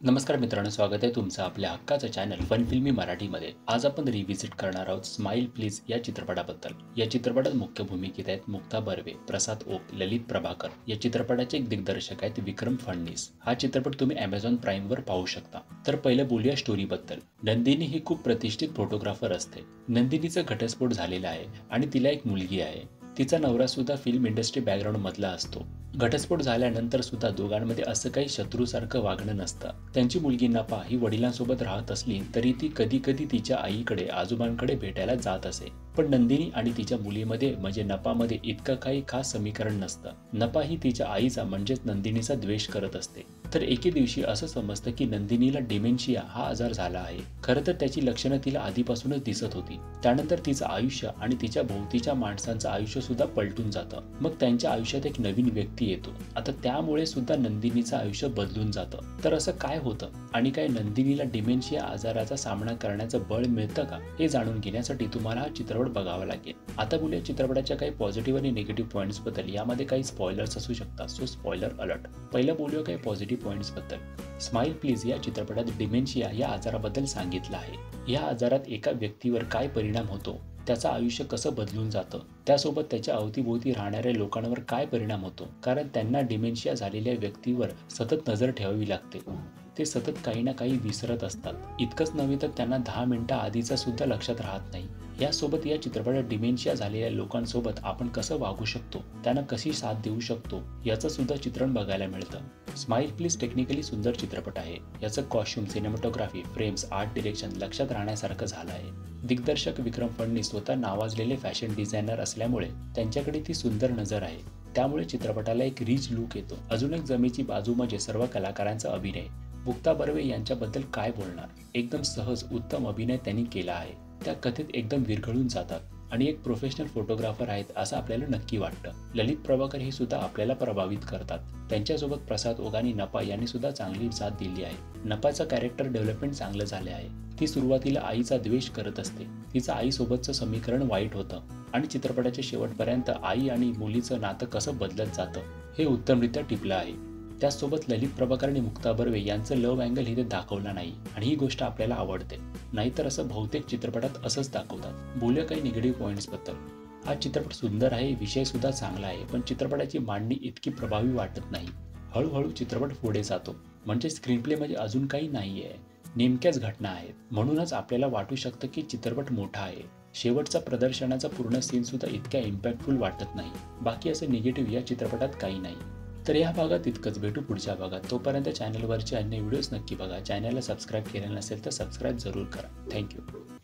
नमस्कार मित्रांनो, स्वागत आहे तुमचं आपल्या हक्काचं चॅनल फन फिल्मी मराठीमध्ये. आज आपण रिव्हिजिट करणार आहोत स्माईल प्लीज या चित्रपटाबद्दल. या चित्रपटात मुख्य भूमिकेत आहेत मुक्ता बर्वे, प्रसाद ओक, ललित प्रभाकर. या चित्रपटाचे एक दिग्दर्शक आहेत विक्रम फडणीस. हा चित्रपट तुम्ही Amazon प्राईमवर पाहू शकता. तर पहिलं बोलूया स्टोरीबद्दल. नंदिनी ही खूप प्रतिष्ठित फोटोग्राफर असते. नंदिनीचा घटस्फोट झालेला आहे आणि तिला एक मुलगी आहे. तिचा नवरा सुद्धा फिल्म इंडस्ट्री बॅकग्राऊंड मधला असतो. घटस्फोट झाल्यानंतर सुद्धा दोघांमध्ये असं काही शत्रूसारखं वागणं नसतं. त्यांची मुलगी नपा ही वडिलांसोबत राहत असली तरी ती कधी कधी तिच्या आईकडे आजोबांकडे भेटायला जात असे. पण नंदिनी आणि तिच्या मुलीमध्ये म्हणजे नपामध्ये इतकं काही खास समीकरण नसतं. नपा ही तिच्या आईचा म्हणजेच नंदिनीचा द्वेष करत असते. तर एके दिवशी असं समजतं की नंदिनीला डिमेन्शिया हा आजार झाला आहे. खरं तर त्याची लक्षणं तिला आधीपासूनच दिसत होती. त्यानंतर तिचं आयुष्य आणि तिच्या भोवतीच्या माणसांचं आयुष्य सुद्धा पलटून जातं. मग त्यांच्या आयुष्यात एक नवीन व्यक्ती येतो. आता त्यामुळे सुद्धा नंदिनीचं आयुष्य बदलून जातं. तर असं काय होतं आणि काय नंदिनीला डिमेन्शिया आजाराचा सामना करण्याचं बळ मिळतं का, हे जाणून घेण्यासाठी तुम्हाला हा चित्रपट बघावा लागेल. आता बोलूया चित्रपटाच्या काही पॉझिटिव्ह आणि निगेटिव्ह पॉईंट्स बद्दल. यामध्ये काही स्पॉयलर्स असू शकतात, सो स्पॉयलर अलर्ट. पहिलं बोलूया काही पॉझिटिव्ह पॉईंट्स बद्दल. स्माईल प्लीज या चित्रपटात डिमेन्शिया या आजाराबद्दल सांगितलं आहे. या आजारात एका व्यक्तीवर काय परिणाम होतो, त्याचं आयुष्य कसं बदलून जातं, त्यासोबत त्याच्या अवतीभोवती राहणाऱ्या लोकांवर काय परिणाम होतो, कारण त्यांना डिमेन्शिया झालेल्या व्यक्तीवर सतत नजर ठेवावी लागते. ते सतत काही ना काही विसरत असतात. इतकंच नव्हे तर त्यांना 10 मिनिटं आधीचा सुद्धा लक्षात राहत नाही. यासोबत या चित्रपटात डिमेन्शिया झालेल्या लोकांसोबत आपण कसं वागू शकतो, त्यांना कशी साथ देऊ शकतो, याचं सुद्धा चित्रण बघायला मिळतं. स्माईल प्लीज टेक्निकली सुंदर चित्रपट आहे. याचं costume, cinematography, frames, art direction लक्षात राहण्यासारखं झालं आहे. दिग्दर्शक विक्रम फडणीस स्वतः नावाजलेले फॅशन डिझायनर असल्यामुळे त्यांच्याकडे ती सुंदर नजर आहे. त्यामुळे चित्रपटाला एक रिच लुक येतो. अजून एक जमेची बाजू म्हणजे सर्व कलाकारांचा अभिनय. मुक्ता बर्वे यांच्याबद्दल काय बोलणार. एकदम सहज उत्तम अभिनय त्यांनी केला आहे. त्या कथेत एकदम विरघळून जातात आणि एक प्रोफेशनल फोटोग्राफर आहेत असं आपल्याला नक्की वाटतं. ललित प्रभाकर हे सुद्धा आपल्याला प्रभावित करतात. त्यांच्यासोबत प्रसाद ओक आणि नपा यांनी सुद्धा चांगली साथ दिली आहे. नपाचं कॅरेक्टर डेव्हलपमेंट चांगलं झाले आहे. ती सुरुवातीला आईचा द्वेष करत असते. तिचं आईसोबतचं समीकरण वाईट होतं आणि चित्रपटाच्या शेवटपर्यंत आई आणि मुलीचं नातं कसं बदलत जातं हे उत्तमरित्या टिपलं आहे. त्याचसोबत ललित प्रभाकर आणि मुक्ता बर्वे यांचं लव्ह अँगल इथे दाखवला नाही आणि ही गोष्ट आपल्याला आवडते. नाहीतर असं बहुतेक चित्रपटात असंच दाखवतात. बोलूया काही निगेटिव्ह पॉईंट्स बद्दल. हा चित्रपट सुंदर आहे, विषय सुद्धा चांगला आहे, पण चित्रपटाची मांडणी इतकी प्रभावी वाटत नाही. हळूहळू चित्रपट पुढे जातो म्हणजे स्क्रीनप्ले मध्ये अजून काही नाहीये, नेमक्याच घटना आहेत. म्हणूनच आपल्याला वाटू शकतं की चित्रपट मोठा आहे. शेवटचा प्रदर्शनाचा पूर्ण सीन सुद्धा इतक्या इम्पॅक्टफुल वाटत नाही. बाकी असं निगेटिव्ह या चित्रपटात काही नाही. तर या भागात इतकंच. भेटू पुढच्या भागात. तोपर्यंत चॅनलवरचे अन्य व्हिडिओज नक्की बघा. चॅनलला सबस्क्राईब केलेलं नसेल तर सबस्क्राईब जरूर करा. थँक्यू.